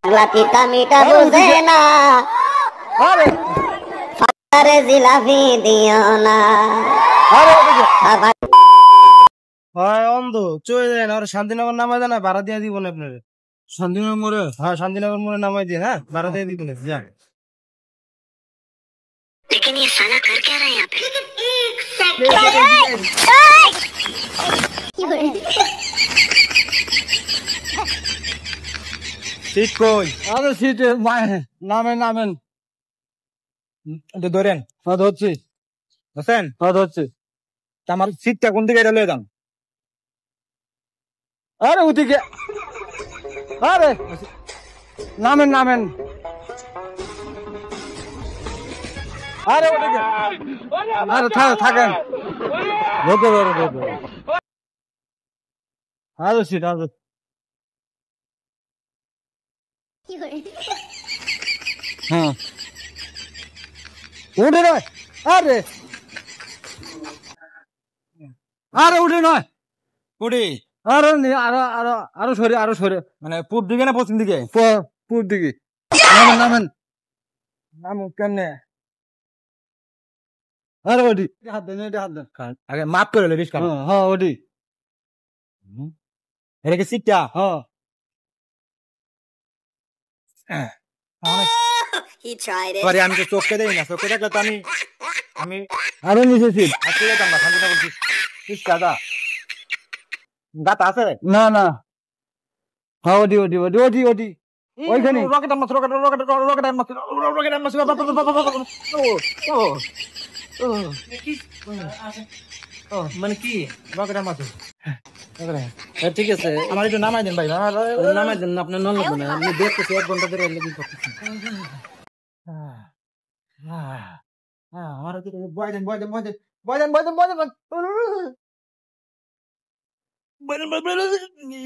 তিতা মিটা বুঝে না, আরে জিলাপি দিও না। হয় অন্ধ চলে যায় না, শান্তিনগর নামাই দেয় না, ভাড়া দিয়ে দিব না আপনার। শান্তিনগর মোড়ে? হ্যাঁ, শান্তিনগর মোড়ে নামাই দিয়ে, হ্যাঁ, ভাড়া দিয়ে দিব না। যান। लेकिन ये साला कर क्या रहा है यहाँ पे? সিট কই? আরে সিট নামেন নামেন, ধরেন। হ্যাঁ ধরছি। ধরছেন? হ্যাঁ ধরছি। আমার সিটটা কোন দিকে এটা লয়ে যান। আরে ওদিকে, আরে নামেন নামেন, আরে ওদিকে, আরে থাকেন। আরে সিট আরে হ্যাঁ উঠে নয়, আরে আরে উঠে নয়, উঠি। আরো আরো আরো আরো সরে, আরো সরে, মানে পূর্ব দিকে না পশ্চিম দিকে? পূর্ব দিকে। নামেন নামেন নামুন কেমনে? আরে ওডি হাত দেন, হাত দেন, আগে মাফ করে লে রিস্কা। হ্যাঁ ওডি, এটা কি সিটটা? হ্যাঁ। আমি তো চোখকে দেই না, চোখকে দেখলে তো আমি আমি আরো নিচে সিট আসলে যেতাম না। শান্তিটা বলছিস দাদা, গাতা আছে? না না, হ্যাঁ ওডি ওডি ওডি ওডি ওডি ওইখানে রকেট মাছ, রকেট রকেট রকেট মাছ, রকেট মাছ। মানে কি রকেট মাছ? ঠিক আছে, আমার একটু নামাই দেন ভাই, নামাই দেন। আপনার নল না, আপনি দেখতেছি 1 ঘন্টা ধরে লেগে করতেছি। আমার বয় দেন বয় দেন বয় দেন বয় দেন বয় দেন বয় দেন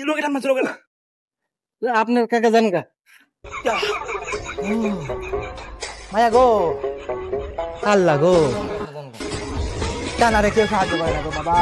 রকেট মাছ, রকেট। আপনার কাকা জান গা মায়া গো, আল্লাহ গো, টানারে কেউ সাহায্য করে না গো বাবা।